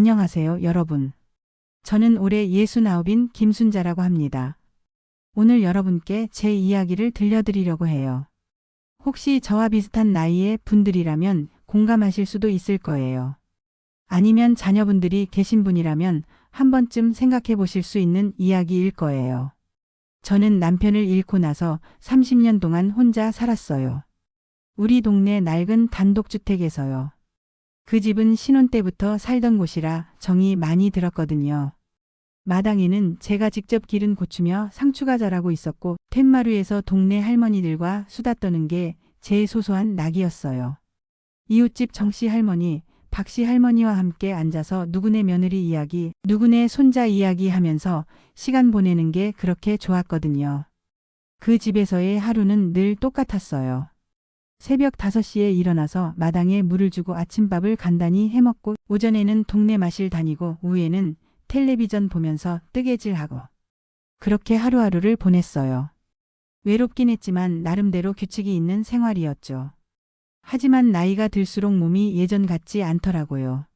안녕하세요, 여러분. 저는 올해 69인 김순자라고 합니다. 오늘 여러분께 제 이야기를 들려드리려고 해요. 혹시 저와 비슷한 나이의 분들이라면 공감하실 수도 있을 거예요. 아니면 자녀분들이 계신 분이라면 한 번쯤 생각해 보실 수 있는 이야기일 거예요. 저는 남편을 잃고 나서 30년 동안 혼자 살았어요. 우리 동네 낡은 단독주택에서요. 그 집은 신혼 때부터 살던 곳이라 정이 많이 들었거든요. 마당에는 제가 직접 기른 고추며 상추가 자라고 있었고 툇마루에서 동네 할머니들과 수다 떠는 게 제 소소한 낙이었어요. 이웃집 정씨 할머니, 박씨 할머니와 함께 앉아서 누구네 며느리 이야기, 누구네 손자 이야기 하면서 시간 보내는 게 그렇게 좋았거든요. 그 집에서의 하루는 늘 똑같았어요. 새벽 5시에 일어나서 마당에 물을 주고 아침밥을 간단히 해먹고 오전에는 동네 마실 다니고 오후에는 텔레비전 보면서 뜨개질하고 그렇게 하루하루를 보냈어요. 외롭긴 했지만 나름대로 규칙이 있는 생활이었죠. 하지만 나이가 들수록 몸이 예전 같지 않더라고요.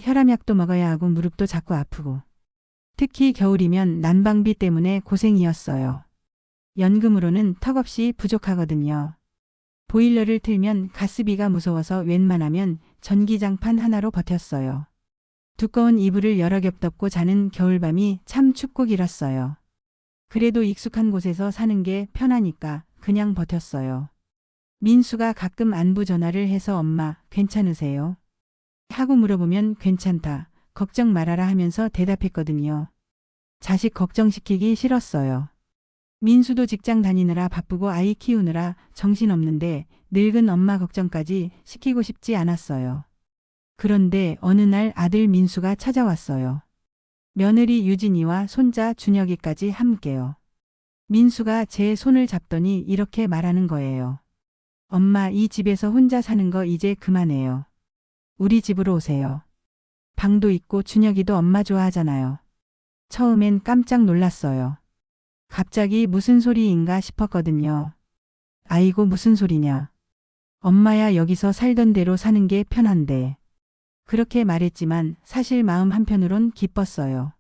혈압약도 먹어야 하고 무릎도 자꾸 아프고 특히 겨울이면 난방비 때문에 고생이었어요. 연금으로는 턱없이 부족하거든요. 보일러를 틀면 가스비가 무서워서 웬만하면 전기장판 하나로 버텼어요. 두꺼운 이불을 여러 겹 덮고 자는 겨울밤이 참 춥고 길었어요. 그래도 익숙한 곳에서 사는 게 편하니까 그냥 버텼어요. 민수가 가끔 안부 전화를 해서 엄마 괜찮으세요? 하고 물어보면 괜찮다, 걱정 말아라 하면서 대답했거든요. 자식 걱정시키기 싫었어요. 민수도 직장 다니느라 바쁘고 아이 키우느라 정신없는데 늙은 엄마 걱정까지 시키고 싶지 않았어요. 그런데 어느 날 아들 민수가 찾아왔어요. 며느리 유진이와 손자 준혁이까지 함께요. 민수가 제 손을 잡더니 이렇게 말하는 거예요. 엄마, 이 집에서 혼자 사는 거 이제 그만해요. 우리 집으로 오세요. 방도 있고 준혁이도 엄마 좋아하잖아요. 처음엔 깜짝 놀랐어요. 갑자기 무슨 소리인가 싶었거든요. 아이고 무슨 소리냐. 엄마야 여기서 살던 대로 사는 게 편한데. 그렇게 말했지만 사실 마음 한편으론 기뻤어요.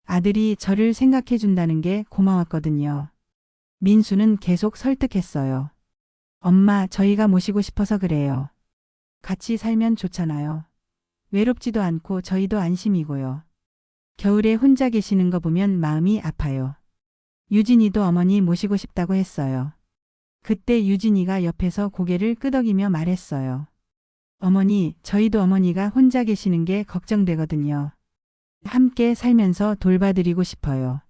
아들이 저를 생각해 준다는 게 고마웠거든요. 민수는 계속 설득했어요. 엄마, 저희가 모시고 싶어서 그래요. 같이 살면 좋잖아요. 외롭지도 않고 저희도 안심이고요. 겨울에 혼자 계시는 거 보면 마음이 아파요. 유진이도 어머니 모시고 싶다고 했어요. 그때 유진이가 옆에서 고개를 끄덕이며 말했어요. 어머니, 저희도 어머니가 혼자 계시는 게 걱정되거든요. 함께 살면서 돌봐드리고 싶어요.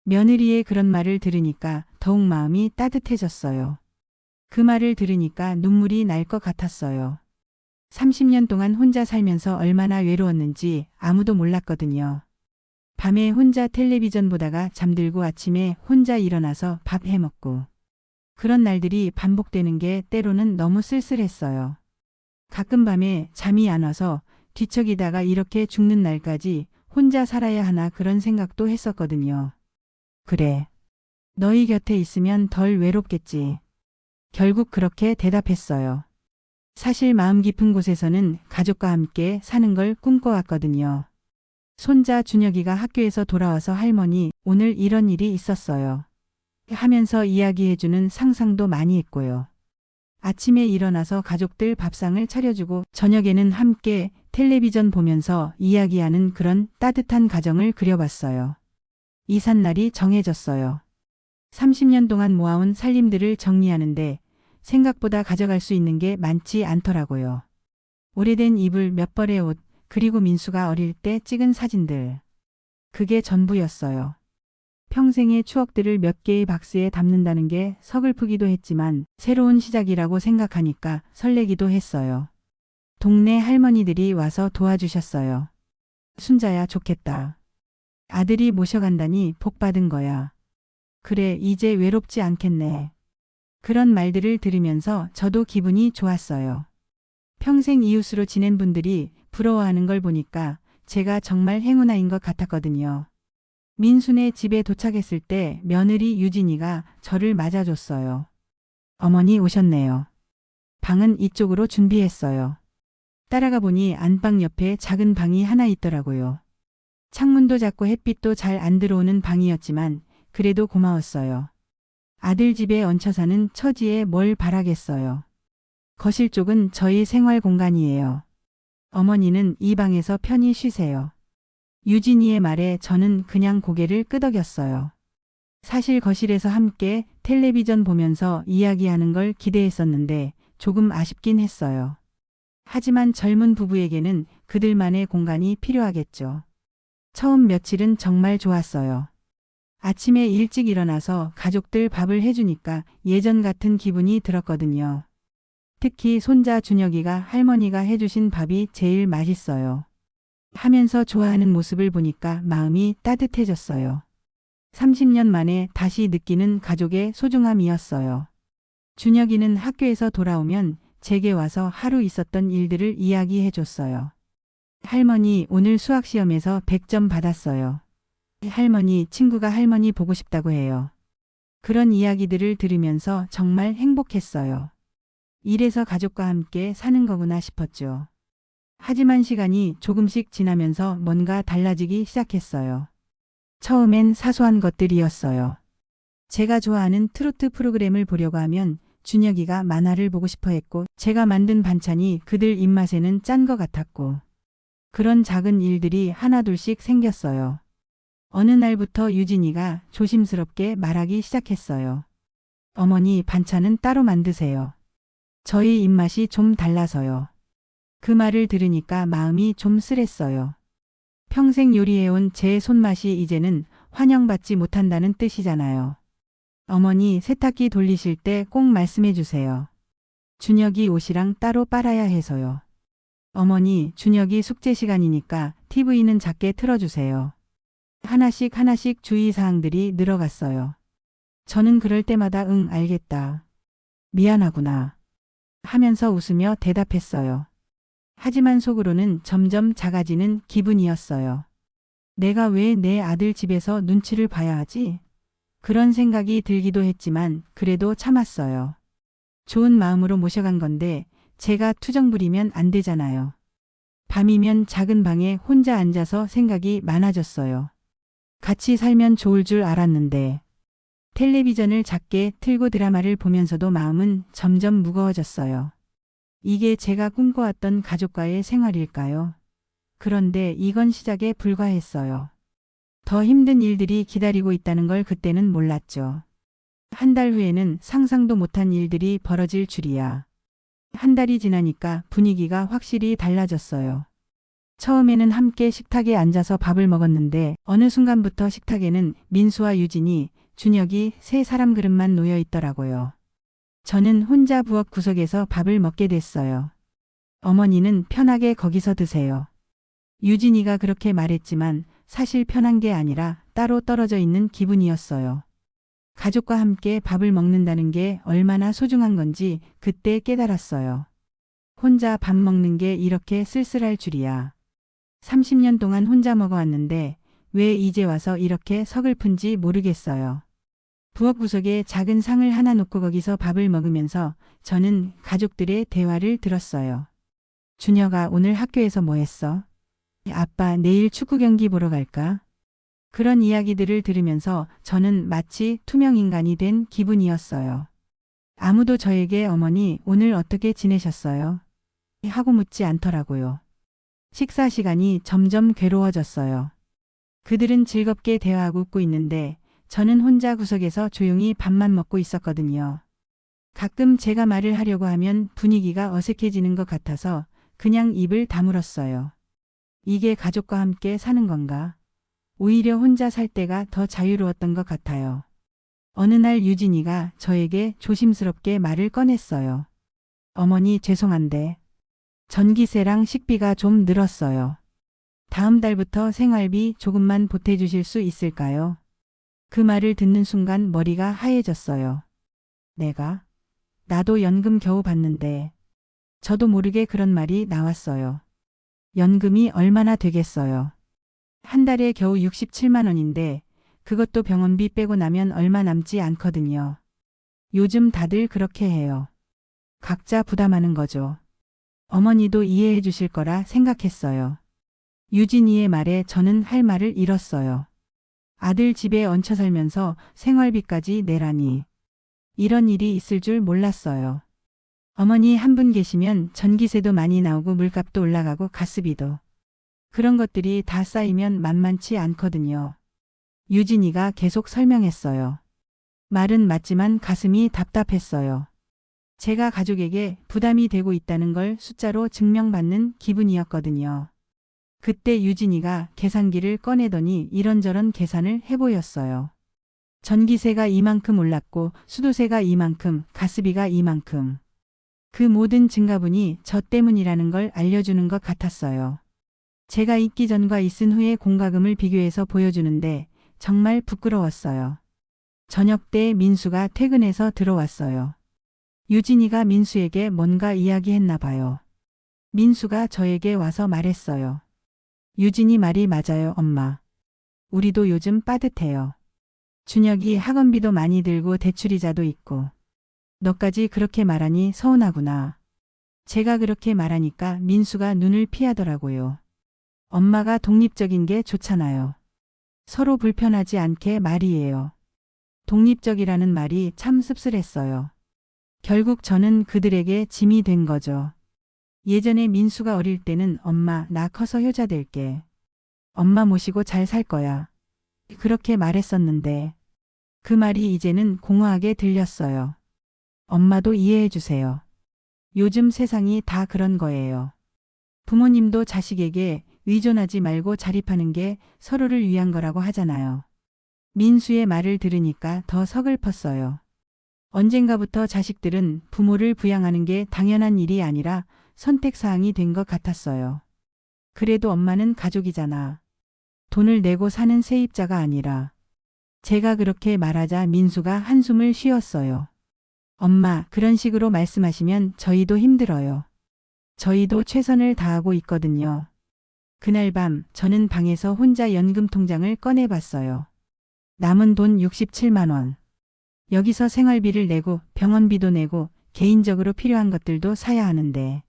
며느리의 그런 말을 들으니까 더욱 마음이 따뜻해졌어요. 그 말을 들으니까 눈물이 날 것 같았어요. 30년 동안 혼자 살면서 얼마나 외로웠는지 아무도 몰랐거든요. 밤에 혼자 텔레비전 보다가 잠들고 아침에 혼자 일어나서 밥 해먹고 그런 날들이 반복되는 게 때로는 너무 쓸쓸했어요. 가끔 밤에 잠이 안 와서 뒤척이다가 이렇게 죽는 날까지 혼자 살아야 하나 그런 생각도 했었거든요. 그래. 너희 곁에 있으면 덜 외롭겠지. 결국 그렇게 대답했어요. 사실 마음 깊은 곳에서는 가족과 함께 사는 걸 꿈꿔왔거든요. 손자 준혁이가 학교에서 돌아와서 할머니, 오늘 이런 일이 있었어요. 하면서 이야기해주는 상상도 많이 했고요. 아침에 일어나서 가족들 밥상을 차려주고 저녁에는 함께 텔레비전 보면서 이야기하는 그런 따뜻한 가정을 그려봤어요. 이삿날이 정해졌어요. 30년 동안 모아온 살림들을 정리하는데 생각보다 가져갈 수 있는 게 많지 않더라고요. 오래된 이불 몇 벌의 옷, 그리고 민수가 어릴 때 찍은 사진들. 그게 전부였어요. 평생의 추억들을 몇 개의 박스에 담는다는 게 서글프기도 했지만 새로운 시작이라고 생각하니까 설레기도 했어요. 동네 할머니들이 와서 도와주셨어요. 순자야 좋겠다. 아들이 모셔간다니 복 받은 거야. 그래, 이제 외롭지 않겠네. 그런 말들을 들으면서 저도 기분이 좋았어요. 평생 이웃으로 지낸 분들이 부러워하는 걸 보니까 제가 정말 행운아인 것 같았거든요. 민수네 집에 도착했을 때 며느리 유진이가 저를 맞아줬어요. 어머니 오셨네요. 방은 이쪽으로 준비했어요. 따라가 보니 안방 옆에 작은 방이 하나 있더라고요. 창문도 작고 햇빛도 잘 안 들어오는 방이었지만 그래도 고마웠어요. 아들 집에 얹혀 사는 처지에 뭘 바라겠어요. 거실 쪽은 저희 생활 공간이에요. 어머니는 이 방에서 편히 쉬세요. 유진이의 말에 저는 그냥 고개를 끄덕였어요. 사실 거실에서 함께 텔레비전 보면서 이야기하는 걸 기대했었는데 조금 아쉽긴 했어요. 하지만 젊은 부부에게는 그들만의 공간이 필요하겠죠. 처음 며칠은 정말 좋았어요. 아침에 일찍 일어나서 가족들 밥을 해주니까 예전 같은 기분이 들었거든요. 특히 손자 준혁이가 할머니가 해주신 밥이 제일 맛있어요. 하면서 좋아하는 모습을 보니까 마음이 따뜻해졌어요. 30년 만에 다시 느끼는 가족의 소중함이었어요. 준혁이는 학교에서 돌아오면 제게 와서 하루 있었던 일들을 이야기해 줬어요. 할머니, 오늘 수학시험에서 100점 받았어요. 할머니, 친구가 할머니 보고 싶다고 해요. 그런 이야기들을 들으면서 정말 행복했어요. 이래서 가족과 함께 사는 거구나 싶었죠. 하지만 시간이 조금씩 지나면서 뭔가 달라지기 시작했어요. 처음엔 사소한 것들이었어요. 제가 좋아하는 트로트 프로그램을 보려고 하면 준혁이가 만화를 보고 싶어 했고 제가 만든 반찬이 그들 입맛에는 짠 것 같았고 그런 작은 일들이 하나둘씩 생겼어요. 어느 날부터 유진이가 조심스럽게 말하기 시작했어요. 어머니, 반찬은 따로 만드세요. 저희 입맛이 좀 달라서요. 그 말을 들으니까 마음이 좀 쓰랬어요. 평생 요리해온 제 손맛이 이제는 환영받지 못한다는 뜻이잖아요. 어머니, 세탁기 돌리실 때 꼭 말씀해 주세요. 준혁이 옷이랑 따로 빨아야 해서요. 어머니, 준혁이 숙제 시간이니까 TV는 작게 틀어주세요. 하나씩 주의사항들이 늘어갔어요. 저는 그럴 때마다 응, 알겠다. 미안하구나. 하면서 웃으며 대답했어요. 하지만 속으로는 점점 작아지는 기분이었어요. 내가 왜 내 아들 집에서 눈치를 봐야 하지? 그런 생각이 들기도 했지만 그래도 참았어요. 좋은 마음으로 모셔간 건데 제가 투정 부리면 안 되잖아요. 밤이면 작은 방에 혼자 앉아서 생각이 많아졌어요. 같이 살면 좋을 줄 알았는데 텔레비전을 작게 틀고 드라마를 보면서도 마음은 점점 무거워졌어요. 이게 제가 꿈꿔왔던 가족과의 생활일까요? 그런데 이건 시작에 불과했어요. 더 힘든 일들이 기다리고 있다는 걸 그때는 몰랐죠. 한 달 후에는 상상도 못한 일들이 벌어질 줄이야. 한 달이 지나니까 분위기가 확실히 달라졌어요. 처음에는 함께 식탁에 앉아서 밥을 먹었는데 어느 순간부터 식탁에는 민수와 유진이, 준혁이 세 사람 그릇만 놓여 있더라고요. 저는 혼자 부엌 구석에서 밥을 먹게 됐어요. 어머니는 편하게 거기서 드세요. 유진이가 그렇게 말했지만 사실 편한 게 아니라 따로 떨어져 있는 기분이었어요. 가족과 함께 밥을 먹는다는 게 얼마나 소중한 건지 그때 깨달았어요. 혼자 밥 먹는 게 이렇게 쓸쓸할 줄이야. 30년 동안 혼자 먹어왔는데 왜 이제 와서 이렇게 서글픈지 모르겠어요. 부엌 구석에 작은 상을 하나 놓고 거기서 밥을 먹으면서 저는 가족들의 대화를 들었어요. 준혁아, 오늘 학교에서 뭐 했어? 아빠, 내일 축구 경기 보러 갈까? 그런 이야기들을 들으면서 저는 마치 투명 인간이 된 기분이었어요. 아무도 저에게 어머니, 오늘 어떻게 지내셨어요? 하고 묻지 않더라고요. 식사 시간이 점점 괴로워졌어요. 그들은 즐겁게 대화하고 웃고 있는데 저는 혼자 구석에서 조용히 밥만 먹고 있었거든요. 가끔 제가 말을 하려고 하면 분위기가 어색해지는 것 같아서 그냥 입을 다물었어요. 이게 가족과 함께 사는 건가? 오히려 혼자 살 때가 더 자유로웠던 것 같아요. 어느 날 유진이가 저에게 조심스럽게 말을 꺼냈어요. 어머니, 죄송한데 전기세랑 식비가 좀 늘었어요. 다음 달부터 생활비 조금만 보태주실 수 있을까요? 그 말을 듣는 순간 머리가 하얘졌어요. 내가? 나도 연금 겨우 받는데. 저도 모르게 그런 말이 나왔어요. 연금이 얼마나 되겠어요? 한 달에 겨우 67만 원인데 그것도 병원비 빼고 나면 얼마 남지 않거든요. 요즘 다들 그렇게 해요. 각자 부담하는 거죠. 어머니도 이해해 주실 거라 생각했어요. 유진이의 말에 저는 할 말을 잃었어요. 아들 집에 얹혀 살면서 생활비까지 내라니. 이런 일이 있을 줄 몰랐어요. 어머니 한 분 계시면 전기세도 많이 나오고 물값도 올라가고 가스비도. 그런 것들이 다 쌓이면 만만치 않거든요. 유진이가 계속 설명했어요. 말은 맞지만 가슴이 답답했어요. 제가 가족에게 부담이 되고 있다는 걸 숫자로 증명받는 기분이었거든요. 그때 유진이가 계산기를 꺼내더니 이런저런 계산을 해보였어요. 전기세가 이만큼 올랐고 수도세가 이만큼, 가스비가 이만큼. 그 모든 증가분이 저 때문이라는 걸 알려주는 것 같았어요. 제가 있기 전과 있은 후의 공과금을 비교해서 보여주는데 정말 부끄러웠어요. 저녁 때 민수가 퇴근해서 들어왔어요. 유진이가 민수에게 뭔가 이야기했나 봐요. 민수가 저에게 와서 말했어요. 유진이 말이 맞아요, 엄마. 우리도 요즘 빠듯해요. 준혁이 학원비도 많이 들고 대출이자도 있고. 너까지 그렇게 말하니 서운하구나. 제가 그렇게 말하니까 민수가 눈을 피하더라고요. 엄마가 독립적인 게 좋잖아요. 서로 불편하지 않게 말이에요. 독립적이라는 말이 참 씁쓸했어요. 결국 저는 그들에게 짐이 된 거죠. 예전에 민수가 어릴 때는 엄마, 나 커서 효자 될게. 엄마 모시고 잘 살 거야. 그렇게 말했었는데 그 말이 이제는 공허하게 들렸어요. 엄마도 이해해 주세요. 요즘 세상이 다 그런 거예요. 부모님도 자식에게 의존하지 말고 자립하는 게 서로를 위한 거라고 하잖아요. 민수의 말을 들으니까 더 서글펐어요. 언젠가부터 자식들은 부모를 부양하는 게 당연한 일이 아니라 선택사항이 된 것 같았어요. 그래도 엄마는 가족이잖아. 돈을 내고 사는 세입자가 아니라. 제가 그렇게 말하자 민수가 한숨을 쉬었어요. 엄마, 그런 식으로 말씀하시면 저희도 힘들어요. 저희도 최선을 다하고 있거든요. 그날 밤 저는 방에서 혼자 연금 통장을 꺼내봤어요. 남은 돈 67만 원. 여기서 생활비를 내고 병원비도 내고 개인적으로 필요한 것들도 사야 하는데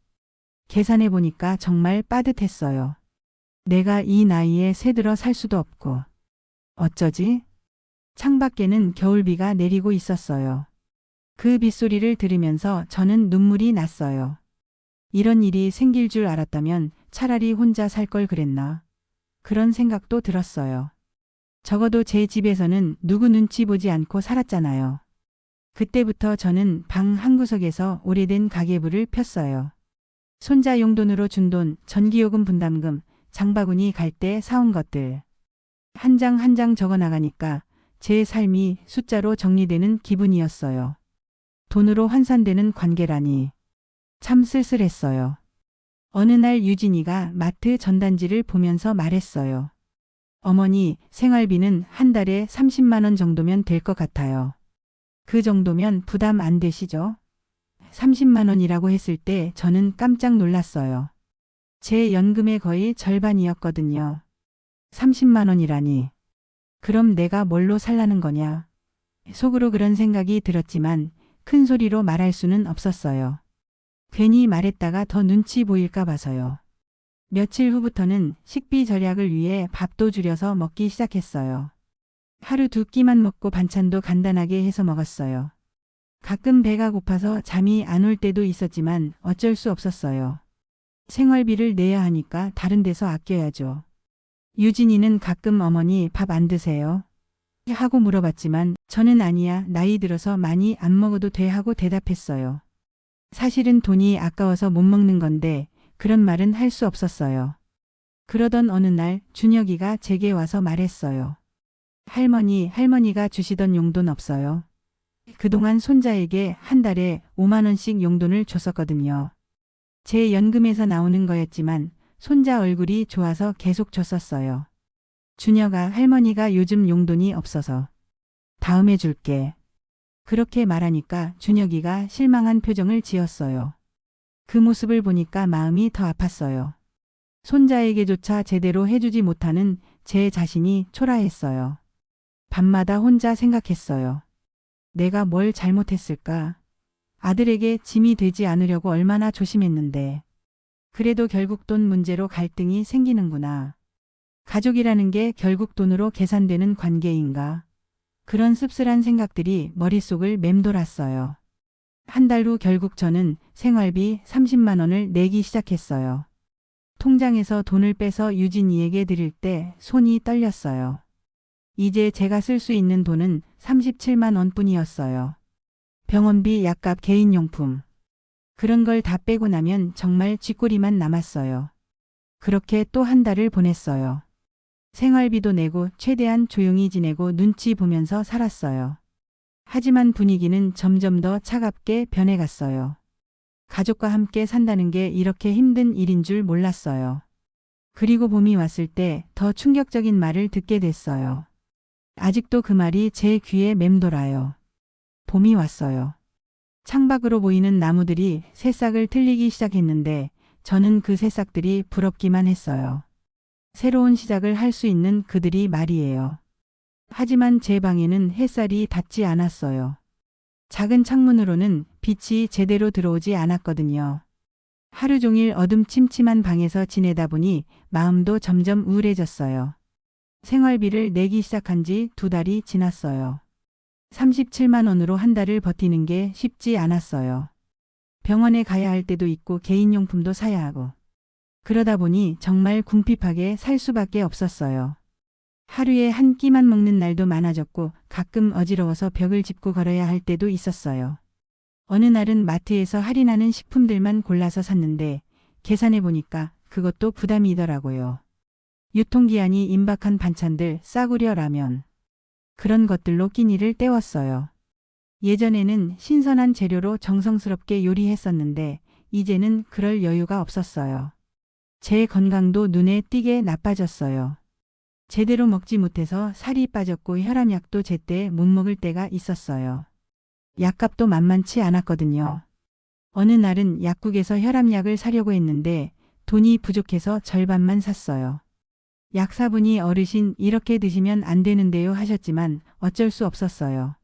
계산해 보니까 정말 빠듯했어요. 내가 이 나이에 새들어 살 수도 없고 어쩌지? 창밖에는 겨울비가 내리고 있었어요. 그 빗소리를 들으면서 저는 눈물이 났어요. 이런 일이 생길 줄 알았다면 차라리 혼자 살 걸 그랬나? 그런 생각도 들었어요. 적어도 제 집에서는 누구 눈치 보지 않고 살았잖아요. 그때부터 저는 방 한구석에서 오래된 가계부를 폈어요. 손자 용돈으로 준 돈, 전기요금 분담금, 장바구니 갈 때 사온 것들. 한 장 한 장 적어 나가니까 제 삶이 숫자로 정리되는 기분이었어요. 돈으로 환산되는 관계라니. 참 쓸쓸했어요. 어느 날 유진이가 마트 전단지를 보면서 말했어요. 어머니, 생활비는 한 달에 30만 원 정도면 될 것 같아요. 그 정도면 부담 안 되시죠? 30만 원이라고 했을 때 저는 깜짝 놀랐어요. 제 연금의 거의 절반이었거든요. 30만 원이라니. 그럼 내가 뭘로 살라는 거냐? 속으로 그런 생각이 들었지만 큰 소리로 말할 수는 없었어요. 괜히 말했다가 더 눈치 보일까 봐서요. 며칠 후부터는 식비 절약을 위해 밥도 줄여서 먹기 시작했어요. 하루 두 끼만 먹고 반찬도 간단하게 해서 먹었어요. 가끔 배가 고파서 잠이 안 올 때도 있었지만 어쩔 수 없었어요. 생활비를 내야 하니까 다른 데서 아껴야죠. 유진이는 가끔 어머니 밥 안 드세요? 하고 물어봤지만 저는 아니야, 나이 들어서 많이 안 먹어도 돼 하고 대답했어요. 사실은 돈이 아까워서 못 먹는 건데 그런 말은 할 수 없었어요. 그러던 어느 날 준혁이가 제게 와서 말했어요. 할머니가 주시던 용돈 없어요. 그동안 손자에게 한 달에 5만 원씩 용돈을 줬었거든요. 제 연금에서 나오는 거였지만 손자 얼굴이 좋아서 계속 줬었어요. 준혁아, 할머니가 요즘 용돈이 없어서 다음에 줄게. 그렇게 말하니까 준혁이가 실망한 표정을 지었어요. 그 모습을 보니까 마음이 더 아팠어요. 손자에게조차 제대로 해주지 못하는 제 자신이 초라했어요. 밤마다 혼자 생각했어요. 내가 뭘 잘못했을까? 아들에게 짐이 되지 않으려고 얼마나 조심했는데. 그래도 결국 돈 문제로 갈등이 생기는구나. 가족이라는 게 결국 돈으로 계산되는 관계인가? 그런 씁쓸한 생각들이 머릿속을 맴돌았어요. 한 달 후 결국 저는 생활비 30만 원을 내기 시작했어요. 통장에서 돈을 빼서 유진이에게 드릴 때 손이 떨렸어요. 이제 제가 쓸 수 있는 돈은 37만 원뿐이었어요. 병원비, 약값, 개인용품. 그런 걸 다 빼고 나면 정말 쥐꼬리만 남았어요. 그렇게 또 한 달을 보냈어요. 생활비도 내고 최대한 조용히 지내고 눈치 보면서 살았어요. 하지만 분위기는 점점 더 차갑게 변해갔어요. 가족과 함께 산다는 게 이렇게 힘든 일인 줄 몰랐어요. 그리고 봄이 왔을 때 더 충격적인 말을 듣게 됐어요. 아직도 그 말이 제 귀에 맴돌아요. 봄이 왔어요. 창밖으로 보이는 나무들이 새싹을 틀리기 시작했는데 저는 그 새싹들이 부럽기만 했어요. 새로운 시작을 할 수 있는 그들이 말이에요. 하지만 제 방에는 햇살이 닿지 않았어요. 작은 창문으로는 빛이 제대로 들어오지 않았거든요. 하루 종일 어둠침침한 방에서 지내다 보니 마음도 점점 우울해졌어요. 생활비를 내기 시작한 지 2달이 지났어요. 37만 원으로 한 달을 버티는 게 쉽지 않았어요. 병원에 가야 할 때도 있고 개인용품도 사야 하고. 그러다 보니 정말 궁핍하게 살 수밖에 없었어요. 하루에 한 끼만 먹는 날도 많아졌고 가끔 어지러워서 벽을 짚고 걸어야 할 때도 있었어요. 어느 날은 마트에서 할인하는 식품들만 골라서 샀는데 계산해 보니까 그것도 부담이더라고요. 유통기한이 임박한 반찬들, 싸구려 라면. 그런 것들로 끼니를 때웠어요. 예전에는 신선한 재료로 정성스럽게 요리했었는데 이제는 그럴 여유가 없었어요. 제 건강도 눈에 띄게 나빠졌어요. 제대로 먹지 못해서 살이 빠졌고 혈압약도 제때 못 먹을 때가 있었어요. 약값도 만만치 않았거든요. 어느 날은 약국에서 혈압약을 사려고 했는데 돈이 부족해서 절반만 샀어요. 약사분이 어르신 이렇게 드시면 안 되는데요 하셨지만 어쩔 수 없었어요.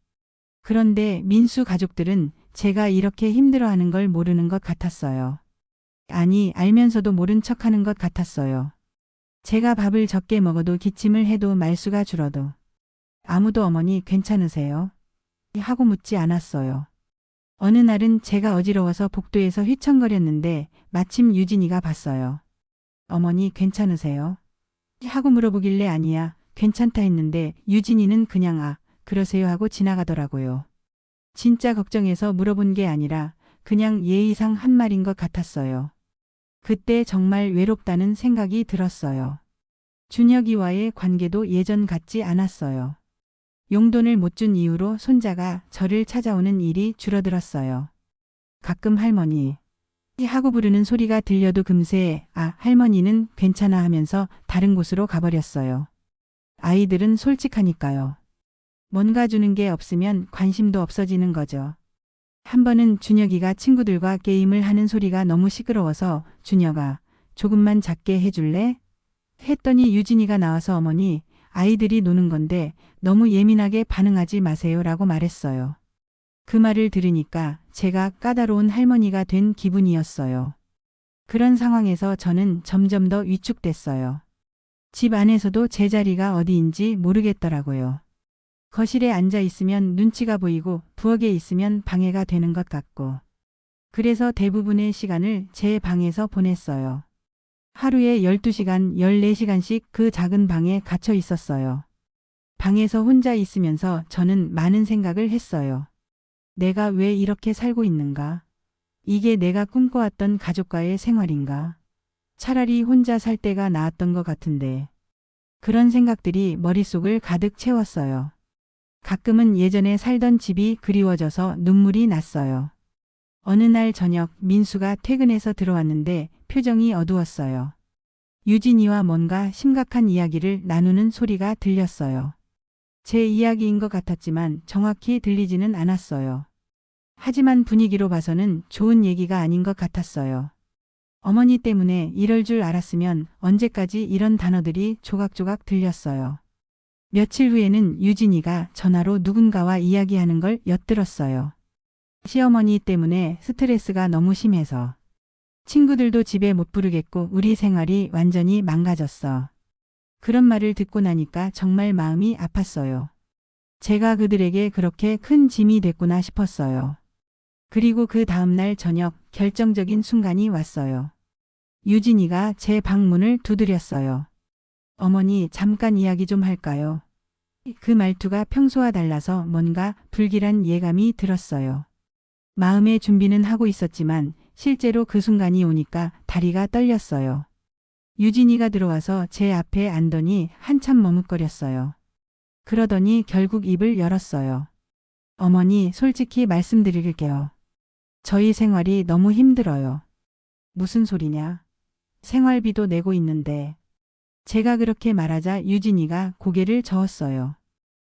그런데 민수 가족들은 제가 이렇게 힘들어하는 걸 모르는 것 같았어요. 아니, 알면서도 모른 척하는 것 같았어요. 제가 밥을 적게 먹어도 기침을 해도 말수가 줄어도 아무도 어머니 괜찮으세요? 하고 묻지 않았어요. 어느 날은 제가 어지러워서 복도에서 휘청거렸는데 마침 유진이가 봤어요. 어머니 괜찮으세요? 하고 물어보길래 아니야, 괜찮다 했는데 유진이는 그냥 그러세요 하고 지나가더라고요. 진짜 걱정해서 물어본 게 아니라 그냥 예의상 한 말인 것 같았어요. 그때 정말 외롭다는 생각이 들었어요. 준혁이와의 관계도 예전 같지 않았어요. 용돈을 못 준 이후로 손자가 저를 찾아오는 일이 줄어들었어요. 가끔 할머니 하고 부르는 소리가 들려도 금세 할머니는 괜찮아 하면서 다른 곳으로 가버렸어요. 아이들은 솔직하니까요. 뭔가 주는 게 없으면 관심도 없어지는 거죠. 한 번은 준혁이가 친구들과 게임을 하는 소리가 너무 시끄러워서 준혁아, 조금만 작게 해줄래? 했더니 유진이가 나와서 어머니, 아이들이 노는 건데 너무 예민하게 반응하지 마세요 라고 말했어요. 그 말을 들으니까 제가 까다로운 할머니가 된 기분이었어요. 그런 상황에서 저는 점점 더 위축됐어요. 집 안에서도 제 자리가 어디인지 모르겠더라고요. 거실에 앉아 있으면 눈치가 보이고 부엌에 있으면 방해가 되는 것 같고. 그래서 대부분의 시간을 제 방에서 보냈어요. 하루에 12시간, 14시간씩 그 작은 방에 갇혀 있었어요. 방에서 혼자 있으면서 저는 많은 생각을 했어요. 내가 왜 이렇게 살고 있는가? 이게 내가 꿈꿔왔던 가족과의 생활인가? 차라리 혼자 살 때가 나았던 것 같은데. 그런 생각들이 머릿속을 가득 채웠어요. 가끔은 예전에 살던 집이 그리워져서 눈물이 났어요. 어느 날 저녁 민수가 퇴근해서 들어왔는데 표정이 어두웠어요. 유진이와 뭔가 심각한 이야기를 나누는 소리가 들렸어요. 제 이야기인 것 같았지만 정확히 들리지는 않았어요. 하지만 분위기로 봐서는 좋은 얘기가 아닌 것 같았어요. 어머니 때문에 이럴 줄 알았으면 언제까지 이런 단어들이 조각조각 들렸어요. 며칠 후에는 유진이가 전화로 누군가와 이야기하는 걸 엿들었어요. 시어머니 때문에 스트레스가 너무 심해서 친구들도 집에 못 부르겠고 우리 생활이 완전히 망가졌어. 그런 말을 듣고 나니까 정말 마음이 아팠어요. 제가 그들에게 그렇게 큰 짐이 됐구나 싶었어요. 그리고 그 다음날 저녁 결정적인 순간이 왔어요. 유진이가 제 방문을 두드렸어요. 어머니, 잠깐 이야기 좀 할까요? 그 말투가 평소와 달라서 뭔가 불길한 예감이 들었어요. 마음의 준비는 하고 있었지만 실제로 그 순간이 오니까 다리가 떨렸어요. 유진이가 들어와서 제 앞에 앉더니 한참 머뭇거렸어요. 그러더니 결국 입을 열었어요. 어머니, 솔직히 말씀드릴게요. 저희 생활이 너무 힘들어요. 무슨 소리냐? 생활비도 내고 있는데. 제가 그렇게 말하자 유진이가 고개를 저었어요.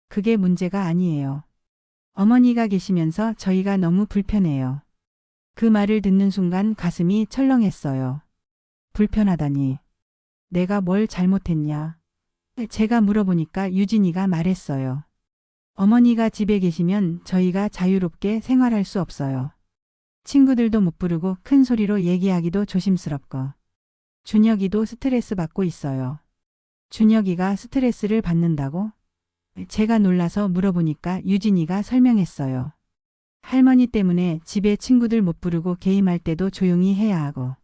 그게 문제가 아니에요. 어머니가 계시면서 저희가 너무 불편해요. 그 말을 듣는 순간 가슴이 철렁했어요. 불편하다니. 내가 뭘 잘못했냐? 제가 물어보니까 유진이가 말했어요. 어머니가 집에 계시면 저희가 자유롭게 생활할 수 없어요. 친구들도 못 부르고 큰 소리로 얘기하기도 조심스럽고. 준혁이도 스트레스 받고 있어요. 준혁이가 스트레스를 받는다고? 제가 놀라서 물어보니까 유진이가 설명했어요. 할머니 때문에 집에 친구들 못 부르고 게임할 때도 조용히 해야 하고.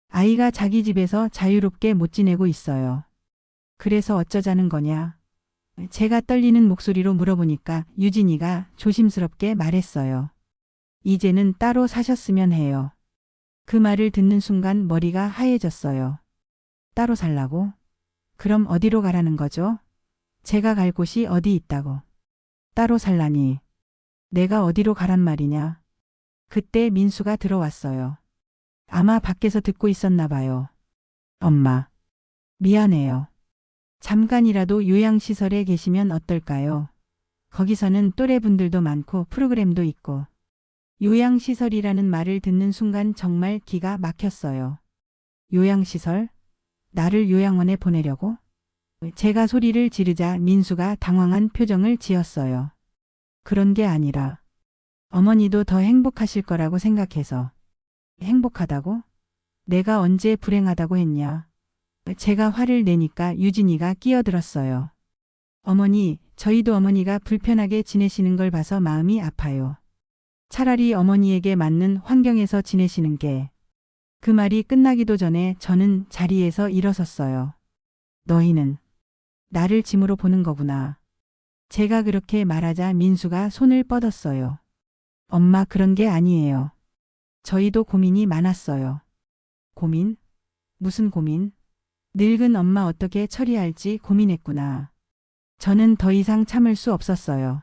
아이가 자기 집에서 자유롭게 못 지내고 있어요. 그래서 어쩌자는 거냐? 제가 떨리는 목소리로 물어보니까 유진이가 조심스럽게 말했어요. 이제는 따로 사셨으면 해요. 그 말을 듣는 순간 머리가 하얘졌어요. 따로 살라고? 그럼 어디로 가라는 거죠? 제가 갈 곳이 어디 있다고. 따로 살라니. 내가 어디로 가란 말이냐. 그때 민수가 들어왔어요. 아마 밖에서 듣고 있었나 봐요. 엄마. 미안해요. 잠깐이라도 요양시설에 계시면 어떨까요? 거기서는 또래분들도 많고 프로그램도 있고. 요양시설이라는 말을 듣는 순간 정말 기가 막혔어요. 요양시설? 나를 요양원에 보내려고? 제가 소리를 지르자 민수가 당황한 표정을 지었어요. 그런 게 아니라 어머니도 더 행복하실 거라고 생각해서. 행복하다고? 내가 언제 불행하다고 했냐? 제가 화를 내니까 유진이가 끼어들었어요. 어머니, 저희도 어머니가 불편하게 지내시는 걸 봐서 마음이 아파요. 차라리 어머니에게 맞는 환경에서 지내시는 게. 그 말이 끝나기도 전에 저는 자리에서 일어섰어요. 너희는 나를 짐으로 보는 거구나. 제가 그렇게 말하자 민수가 손을 뻗었어요. 엄마, 그런 게 아니에요. 저희도 고민이 많았어요. 고민? 무슨 고민? 늙은 엄마 어떻게 처리할지 고민했구나. 저는 더 이상 참을 수 없었어요.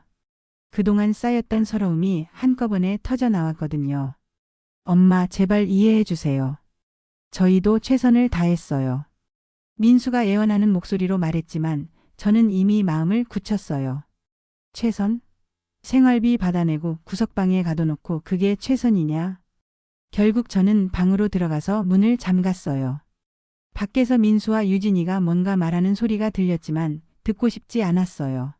그동안 쌓였던 서러움이 한꺼번에 터져 나왔거든요. 엄마, 제발 이해해 주세요. 저희도 최선을 다했어요. 민수가 애원하는 목소리로 말했지만 저는 이미 마음을 굳혔어요. 최선? 생활비 받아내고 구석방에 가둬놓고 그게 최선이냐? 결국 저는 방으로 들어가서 문을 잠갔어요. 밖에서 민수와 유진이가 뭔가 말하는 소리가 들렸지만 듣고 싶지 않았어요.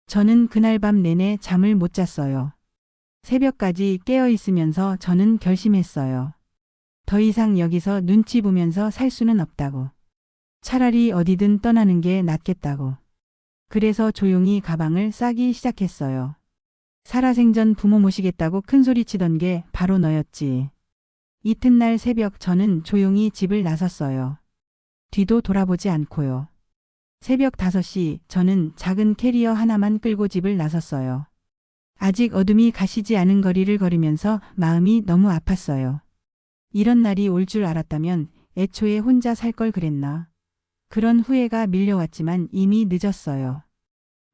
저는 그날 밤 내내 잠을 못 잤어요. 새벽까지 깨어 있으면서 저는 결심했어요. 더 이상 여기서 눈치 보면서 살 수는 없다고. 차라리 어디든 떠나는 게 낫겠다고. 그래서 조용히 가방을 싸기 시작했어요. 살아생전 부모 모시겠다고 큰소리치던 게 바로 너였지. 이튿날 새벽 저는 조용히 집을 나섰어요. 뒤도 돌아보지 않고요. 새벽 5시 저는 작은 캐리어 하나만 끌고 집을 나섰어요. 아직 어둠이 가시지 않은 거리를 걸으면서 마음이 너무 아팠어요. 이런 날이 올 줄 알았다면 애초에 혼자 살 걸 그랬나. 그런 후회가 밀려왔지만 이미 늦었어요.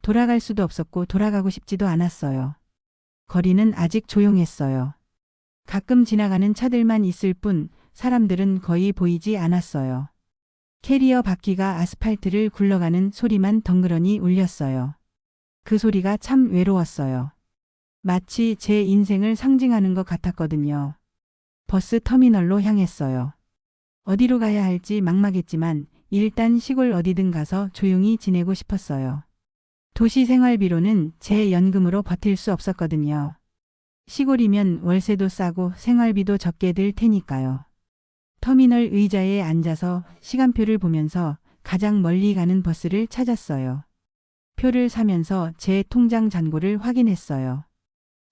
돌아갈 수도 없었고 돌아가고 싶지도 않았어요. 거리는 아직 조용했어요. 가끔 지나가는 차들만 있을 뿐 사람들은 거의 보이지 않았어요. 캐리어 바퀴가 아스팔트를 굴러가는 소리만 덩그러니 울렸어요. 그 소리가 참 외로웠어요. 마치 제 인생을 상징하는 것 같았거든요. 버스 터미널로 향했어요. 어디로 가야 할지 막막했지만 일단 시골 어디든 가서 조용히 지내고 싶었어요. 도시 생활비로는 제 연금으로 버틸 수 없었거든요. 시골이면 월세도 싸고 생활비도 적게 들 테니까요. 터미널 의자에 앉아서 시간표를 보면서 가장 멀리 가는 버스를 찾았어요. 표를 사면서 제 통장 잔고를 확인했어요.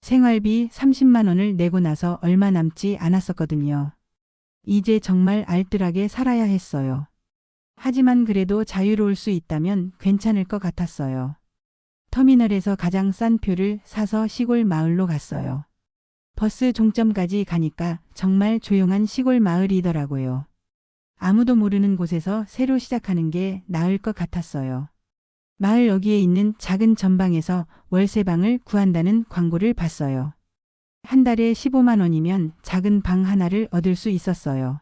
생활비 30만 원을 내고 나서 얼마 남지 않았었거든요. 이제 정말 알뜰하게 살아야 했어요. 하지만 그래도 자유로울 수 있다면 괜찮을 것 같았어요. 터미널에서 가장 싼 표를 사서 시골 마을로 갔어요. 버스 종점까지 가니까 정말 조용한 시골 마을이더라고요. 아무도 모르는 곳에서 새로 시작하는 게 나을 것 같았어요. 마을 여기에 있는 작은 전방에서 월세방을 구한다는 광고를 봤어요. 한 달에 15만 원이면 작은 방 하나를 얻을 수 있었어요.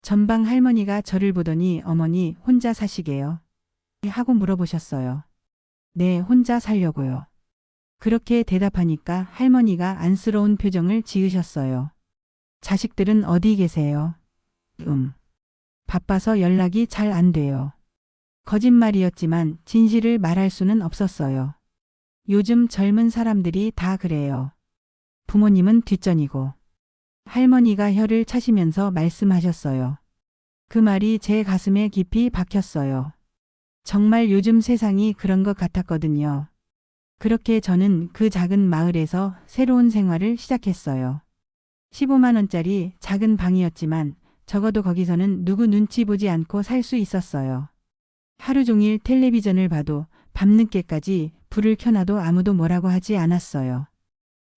전방 할머니가 저를 보더니 어머니 혼자 사시게요? 하고 물어보셨어요. 네, 혼자 살려고요. 그렇게 대답하니까 할머니가 안쓰러운 표정을 지으셨어요. 자식들은 어디 계세요? 바빠서 연락이 잘 안 돼요. 거짓말이었지만 진실을 말할 수는 없었어요. 요즘 젊은 사람들이 다 그래요. 부모님은 뒷전이고. 할머니가 혀를 차시면서 말씀하셨어요. 그 말이 제 가슴에 깊이 박혔어요. 정말 요즘 세상이 그런 것 같았거든요. 그렇게 저는 그 작은 마을에서 새로운 생활을 시작했어요. 15만 원짜리 작은 방이었지만 적어도 거기서는 누구 눈치 보지 않고 살 수 있었어요. 하루 종일 텔레비전을 봐도 밤늦게까지 불을 켜놔도 아무도 뭐라고 하지 않았어요.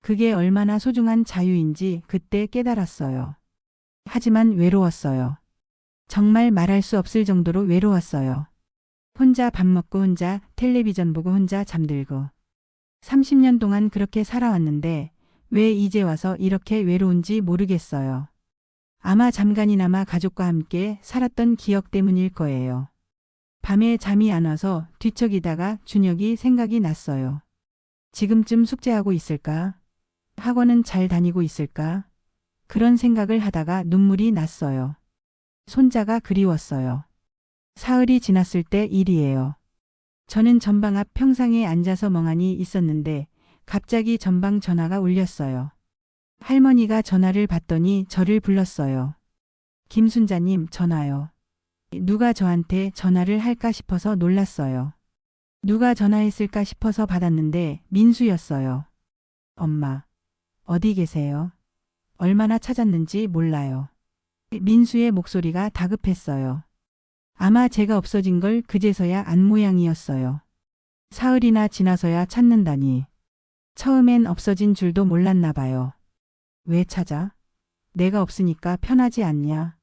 그게 얼마나 소중한 자유인지 그때 깨달았어요. 하지만 외로웠어요. 정말 말할 수 없을 정도로 외로웠어요. 혼자 밥 먹고 혼자 텔레비전 보고 혼자 잠들고. 30년 동안 그렇게 살아왔는데 왜 이제 와서 이렇게 외로운지 모르겠어요. 아마 잠깐이나마 가족과 함께 살았던 기억 때문일 거예요. 밤에 잠이 안 와서 뒤척이다가 준혁이 생각이 났어요. 지금쯤 숙제하고 있을까? 학원은 잘 다니고 있을까? 그런 생각을 하다가 눈물이 났어요. 손자가 그리웠어요. 사흘이 지났을 때 일이에요. 저는 전방 앞 평상에 앉아서 멍하니 있었는데 갑자기 전방 전화가 울렸어요. 할머니가 전화를 받더니 저를 불렀어요. 김순자님 전화요. 누가 저한테 전화를 할까 싶어서 놀랐어요. 누가 전화했을까 싶어서 받았는데 민수였어요. 엄마, 어디 계세요? 얼마나 찾았는지 몰라요. 민수의 목소리가 다급했어요. 아마 제가 없어진 걸 그제서야 안 모양이었어요. 사흘이나 지나서야 찾는다니. 처음엔 없어진 줄도 몰랐나 봐요. 왜 찾아? 내가 없으니까 편하지 않냐?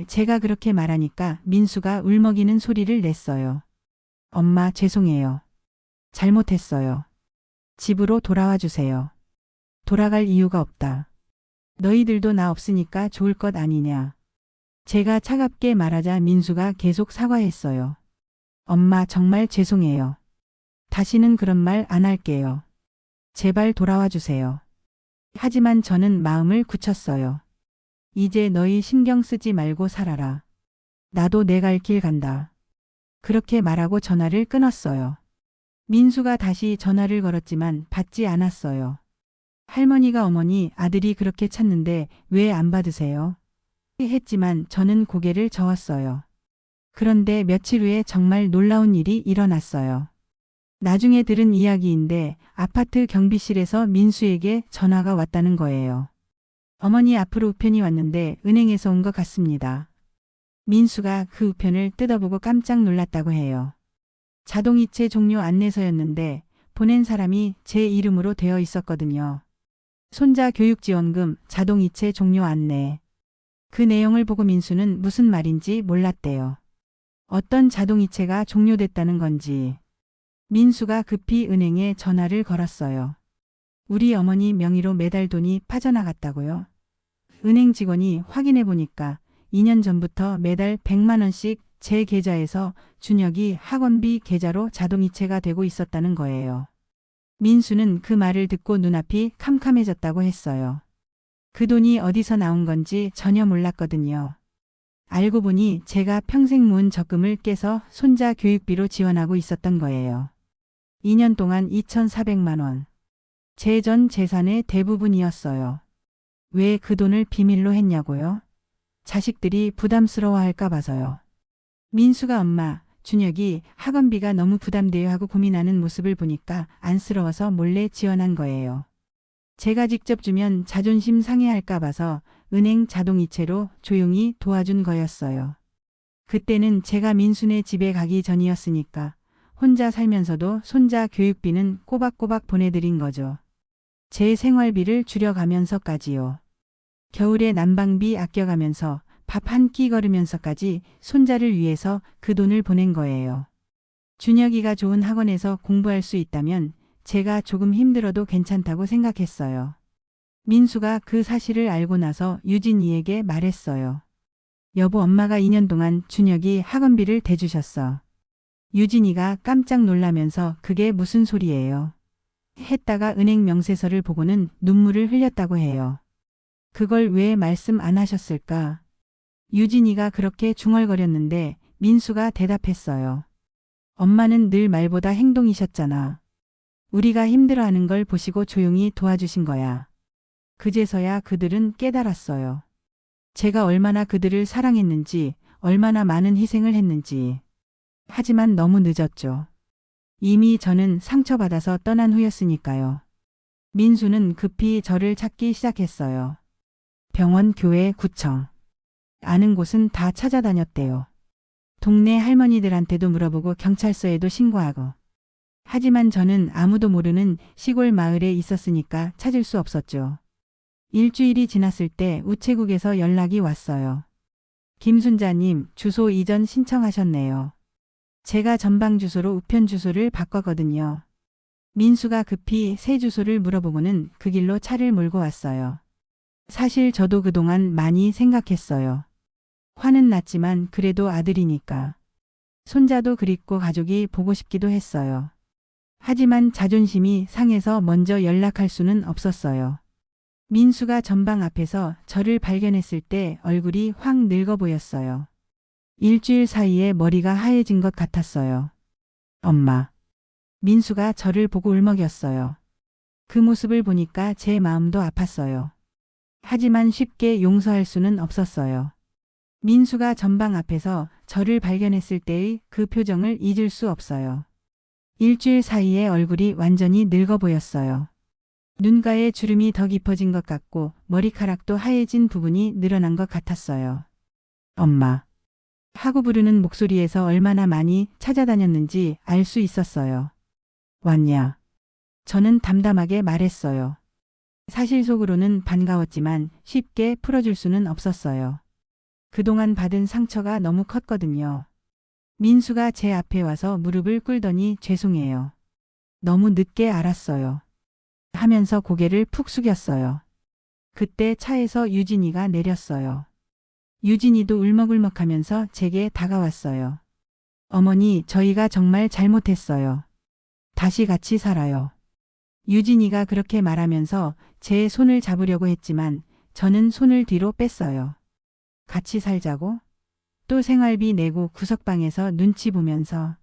제가 그렇게 말하니까 민수가 울먹이는 소리를 냈어요. 엄마 죄송해요. 잘못했어요. 집으로 돌아와 주세요. 돌아갈 이유가 없다. 너희들도 나 없으니까 좋을 것 아니냐. 제가 차갑게 말하자 민수가 계속 사과했어요. 엄마 정말 죄송해요. 다시는 그런 말 안 할게요. 제발 돌아와 주세요. 하지만 저는 마음을 굳혔어요. 이제 너희 신경 쓰지 말고 살아라. 나도 내 갈 길 간다. 그렇게 말하고 전화를 끊었어요. 민수가 다시 전화를 걸었지만 받지 않았어요. 할머니가 어머니 아들이 그렇게 찾는데 왜 안 받으세요? 했지만 저는 고개를 저었어요. 그런데 며칠 후에 정말 놀라운 일이 일어났어요. 나중에 들은 이야기인데 아파트 경비실에서 민수에게 전화가 왔다는 거예요. 어머니 앞으로 우편이 왔는데 은행에서 온 것 같습니다. 민수가 그 우편을 뜯어보고 깜짝 놀랐다고 해요. 자동이체 종료 안내서였는데 보낸 사람이 제 이름으로 되어 있었거든요. 손자 교육지원금 자동이체 종료 안내. 그 내용을 보고 민수는 무슨 말인지 몰랐대요. 어떤 자동이체가 종료됐다는 건지. 민수가 급히 은행에 전화를 걸었어요. 우리 어머니 명의로 매달 돈이 빠져나갔다고요? 은행 직원이 확인해 보니까 2년 전부터 매달 100만 원씩 제 계좌에서 준혁이 학원비 계좌로 자동이체가 되고 있었다는 거예요. 민수는 그 말을 듣고 눈앞이 캄캄해졌다고 했어요. 그 돈이 어디서 나온 건지 전혀 몰랐거든요. 알고 보니 제가 평생 모은 적금을 깨서 손자 교육비로 지원하고 있었던 거예요. 2년 동안 2,400만 원. 제 전 재산의 대부분이었어요. 왜 그 돈을 비밀로 했냐고요? 자식들이 부담스러워할까 봐서요. 민수가 엄마, 준혁이 학원비가 너무 부담돼요 하고 고민하는 모습을 보니까 안쓰러워서 몰래 지원한 거예요. 제가 직접 주면 자존심 상해할까 봐서 은행 자동이체로 조용히 도와준 거였어요. 그때는 제가 민수네 집에 가기 전이었으니까 혼자 살면서도 손자 교육비는 꼬박꼬박 보내드린 거죠. 제 생활비를 줄여가면서까지요. 겨울에 난방비 아껴가면서 밥 한 끼 걸으면서까지 손자를 위해서 그 돈을 보낸 거예요. 준혁이가 좋은 학원에서 공부할 수 있다면 제가 조금 힘들어도 괜찮다고 생각했어요. 민수가 그 사실을 알고 나서 유진이에게 말했어요. 여보, 엄마가 2년 동안 준혁이 학원비를 대주셨어. 유진이가 깜짝 놀라면서 그게 무슨 소리예요? 했다가 은행 명세서를 보고는 눈물을 흘렸다고 해요. 그걸 왜 말씀 안 하셨을까? 유진이가 그렇게 중얼거렸는데 민수가 대답했어요. 엄마는 늘 말보다 행동이셨잖아. 우리가 힘들어하는 걸 보시고 조용히 도와주신 거야. 그제서야 그들은 깨달았어요. 제가 얼마나 그들을 사랑했는지, 얼마나 많은 희생을 했는지. 하지만 너무 늦었죠. 이미 저는 상처받아서 떠난 후였으니까요. 민수는 급히 저를 찾기 시작했어요. 병원, 교회, 구청. 아는 곳은 다 찾아다녔대요. 동네 할머니들한테도 물어보고 경찰서에도 신고하고. 하지만 저는 아무도 모르는 시골 마을에 있었으니까 찾을 수 없었죠. 일주일이 지났을 때 우체국에서 연락이 왔어요. 김순자님, 주소 이전 신청하셨네요. 제가 전방 주소로 우편 주소를 바꿨거든요. 민수가 급히 새 주소를 물어보고는 그 길로 차를 몰고 왔어요. 사실 저도 그동안 많이 생각했어요. 화는 났지만 그래도 아들이니까. 손자도 그립고 가족이 보고 싶기도 했어요. 하지만 자존심이 상해서 먼저 연락할 수는 없었어요. 민수가 전방 앞에서 저를 발견했을 때 얼굴이 확 늙어 보였어요. 일주일 사이에 머리가 하얘진 것 같았어요. 엄마. 민수가 저를 보고 울먹였어요. 그 모습을 보니까 제 마음도 아팠어요. 하지만 쉽게 용서할 수는 없었어요. 민수가 전방 앞에서 저를 발견했을 때의 그 표정을 잊을 수 없어요. 일주일 사이에 얼굴이 완전히 늙어 보였어요. 눈가에 주름이 더 깊어진 것 같고 머리카락도 하얘진 부분이 늘어난 것 같았어요. 엄마. 하고 부르는 목소리에서 얼마나 많이 찾아다녔는지 알 수 있었어요. 왔냐? 저는 담담하게 말했어요. 사실 속으로는 반가웠지만 쉽게 풀어줄 수는 없었어요. 그동안 받은 상처가 너무 컸거든요. 민수가 제 앞에 와서 무릎을 꿇더니 죄송해요. 너무 늦게 알았어요. 하면서 고개를 푹 숙였어요. 그때 차에서 유진이가 내렸어요. 유진이도 울먹울먹하면서 제게 다가왔어요. 어머니, 저희가 정말 잘못했어요. 다시 같이 살아요. 유진이가 그렇게 말하면서 제 손을 잡으려고 했지만 저는 손을 뒤로 뺐어요. 같이 살자고? 또 생활비 내고 구석방에서 눈치 보면서.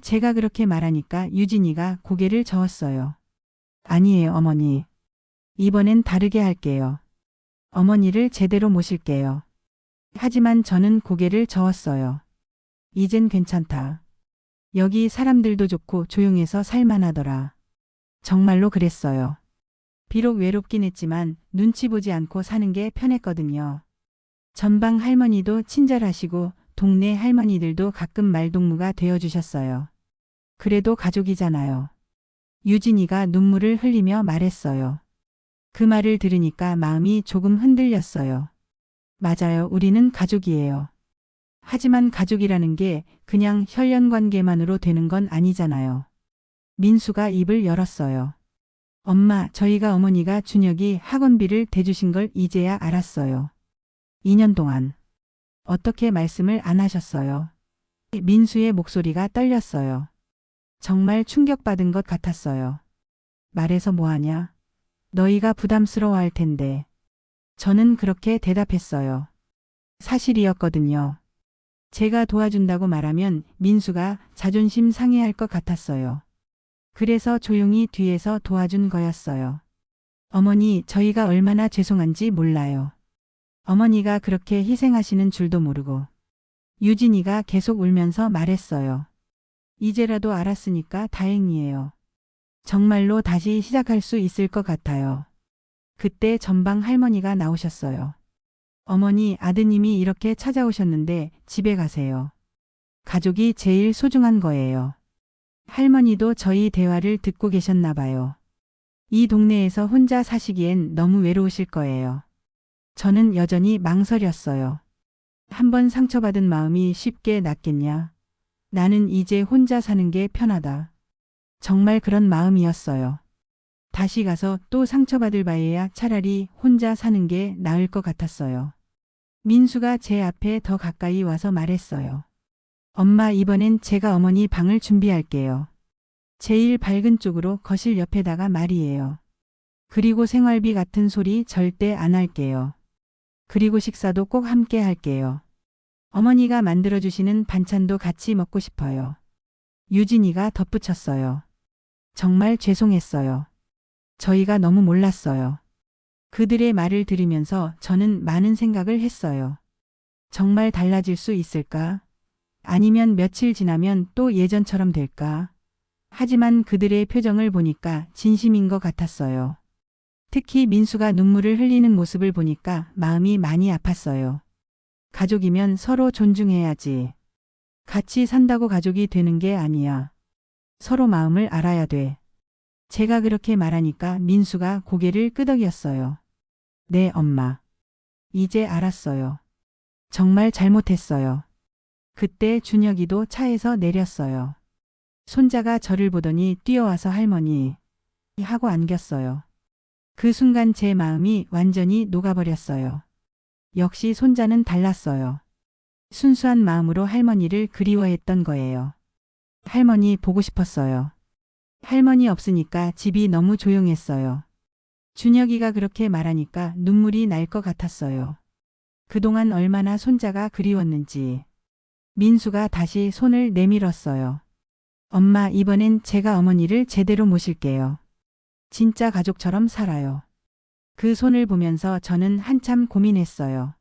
제가 그렇게 말하니까 유진이가 고개를 저었어요. 아니에요, 어머니. 이번엔 다르게 할게요. 어머니를 제대로 모실게요. 하지만 저는 고개를 저었어요. 이젠 괜찮다. 여기 사람들도 좋고 조용해서 살만하더라. 정말로 그랬어요. 비록 외롭긴 했지만 눈치 보지 않고 사는 게 편했거든요. 전방 할머니도 친절하시고 동네 할머니들도 가끔 말동무가 되어주셨어요. 그래도 가족이잖아요. 유진이가 눈물을 흘리며 말했어요. 그 말을 들으니까 마음이 조금 흔들렸어요. 맞아요. 우리는 가족이에요. 하지만 가족이라는 게 그냥 혈연 관계만으로 되는 건 아니잖아요. 민수가 입을 열었어요. 엄마, 저희가 어머니가 준혁이 학원비를 대주신 걸 이제야 알았어요. 2년 동안. 어떻게 말씀을 안 하셨어요? 민수의 목소리가 떨렸어요. 정말 충격받은 것 같았어요. 말해서 뭐하냐? 너희가 부담스러워할 텐데. 저는 그렇게 대답했어요. 사실이었거든요. 제가 도와준다고 말하면 민수가 자존심 상해할 것 같았어요. 그래서 조용히 뒤에서 도와준 거였어요. 어머니, 저희가 얼마나 죄송한지 몰라요. 어머니가 그렇게 희생하시는 줄도 모르고. 유진이가 계속 울면서 말했어요. 이제라도 알았으니까 다행이에요. 정말로 다시 시작할 수 있을 것 같아요. 그때 전방 할머니가 나오셨어요. 어머니, 아드님이 이렇게 찾아오셨는데 집에 가세요. 가족이 제일 소중한 거예요. 할머니도 저희 대화를 듣고 계셨나 봐요. 이 동네에서 혼자 사시기엔 너무 외로우실 거예요. 저는 여전히 망설였어요. 한번 상처받은 마음이 쉽게 낫겠냐. 나는 이제 혼자 사는 게 편하다. 정말 그런 마음이었어요. 다시 가서 또 상처받을 바에야 차라리 혼자 사는 게 나을 것 같았어요. 민수가 제 앞에 더 가까이 와서 말했어요. 엄마, 이번엔 제가 어머니 방을 준비할게요. 제일 밝은 쪽으로 거실 옆에다가 말이에요. 그리고 생활비 같은 소리 절대 안 할게요. 그리고 식사도 꼭 함께 할게요. 어머니가 만들어주시는 반찬도 같이 먹고 싶어요. 유진이가 덧붙였어요. 정말 죄송했어요. 저희가 너무 몰랐어요. 그들의 말을 들으면서 저는 많은 생각을 했어요. 정말 달라질 수 있을까? 아니면 며칠 지나면 또 예전처럼 될까? 하지만 그들의 표정을 보니까 진심인 것 같았어요. 특히 민수가 눈물을 흘리는 모습을 보니까 마음이 많이 아팠어요. 가족이면 서로 존중해야지. 같이 산다고 가족이 되는 게 아니야. 서로 마음을 알아야 돼. 제가 그렇게 말하니까 민수가 고개를 끄덕였어요. 네, 엄마. 이제 알았어요. 정말 잘못했어요. 그때 준혁이도 차에서 내렸어요. 손자가 저를 보더니 뛰어와서 할머니 하고 안겼어요. 그 순간 제 마음이 완전히 녹아버렸어요. 역시 손자는 달랐어요. 순수한 마음으로 할머니를 그리워했던 거예요. 할머니 보고 싶었어요. 할머니 없으니까 집이 너무 조용했어요. 준혁이가 그렇게 말하니까 눈물이 날 것 같았어요. 그동안 얼마나 손자가 그리웠는지. 민수가 다시 손을 내밀었어요. 엄마, 이번엔 제가 어머니를 제대로 모실게요. 진짜 가족처럼 살아요. 그 손을 보면서 저는 한참 고민했어요.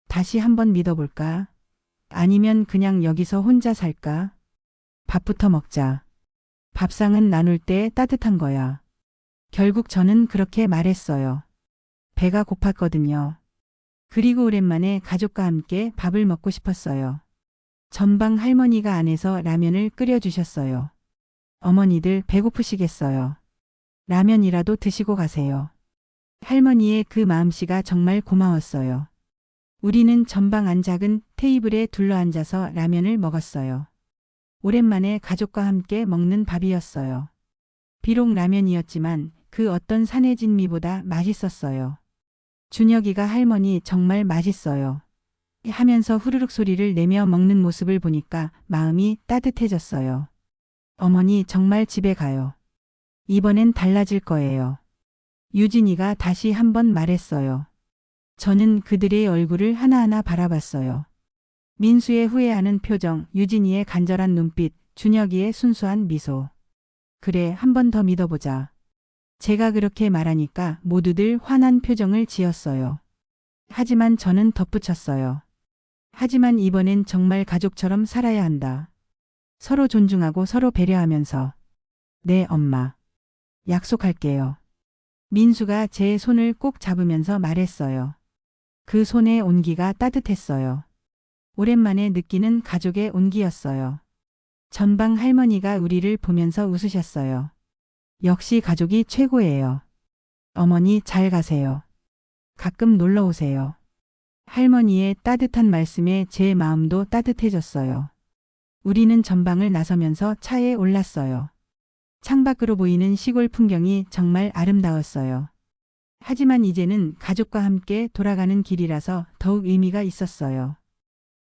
다시 한번 믿어볼까? 아니면 그냥 여기서 혼자 살까? 밥부터 먹자. 밥상은 나눌 때 따뜻한 거야. 결국 저는 그렇게 말했어요. 배가 고팠거든요. 그리고 오랜만에 가족과 함께 밥을 먹고 싶었어요. 전방 할머니가 안에서 라면을 끓여주셨어요. 어머니들 배고프시겠어요. 라면이라도 드시고 가세요. 할머니의 그 마음씨가 정말 고마웠어요. 우리는 전방 안 작은 테이블에 둘러앉아서 라면을 먹었어요. 오랜만에 가족과 함께 먹는 밥이었어요. 비록 라면이었지만 그 어떤 산의 진미보다 맛있었어요. 준혁이가 할머니 정말 맛있어요. 하면서 후루룩 소리를 내며 먹는 모습을 보니까 마음이 따뜻해졌어요. 어머니 정말 집에 가요. 이번엔 달라질 거예요. 유진이가 다시 한번 말했어요. 저는 그들의 얼굴을 하나하나 바라봤어요. 민수의 후회하는 표정, 유진이의 간절한 눈빛, 준혁이의 순수한 미소. 그래, 한 번 더 믿어보자. 제가 그렇게 말하니까 모두들 환한 표정을 지었어요. 하지만 저는 덧붙였어요. 하지만 이번엔 정말 가족처럼 살아야 한다. 서로 존중하고 서로 배려하면서. 네, 엄마. 약속할게요. 민수가 제 손을 꼭 잡으면서 말했어요. 그 손의 온기가 따뜻했어요. 오랜만에 느끼는 가족의 온기였어요. 전방 할머니가 우리를 보면서 웃으셨어요. 역시 가족이 최고예요. 어머니 잘 가세요. 가끔 놀러 오세요. 할머니의 따뜻한 말씀에 제 마음도 따뜻해졌어요. 우리는 전방을 나서면서 차에 올랐어요. 창밖으로 보이는 시골 풍경이 정말 아름다웠어요. 하지만 이제는 가족과 함께 돌아가는 길이라서 더욱 의미가 있었어요.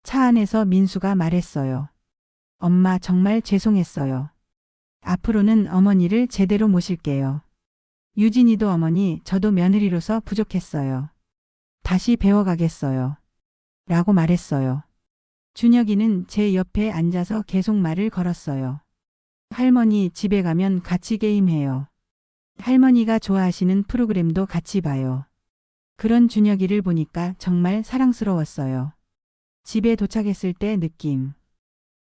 차 안에서 민수가 말했어요. 엄마 정말 죄송했어요. 앞으로는 어머니를 제대로 모실게요. 유진이도 어머니, 저도 며느리로서 부족했어요. 다시 배워가겠어요. 라고 말했어요. 준혁이는 제 옆에 앉아서 계속 말을 걸었어요. 할머니 집에 가면 같이 게임해요. 할머니가 좋아하시는 프로그램도 같이 봐요. 그런 준혁이를 보니까 정말 사랑스러웠어요. 집에 도착했을 때 느낌.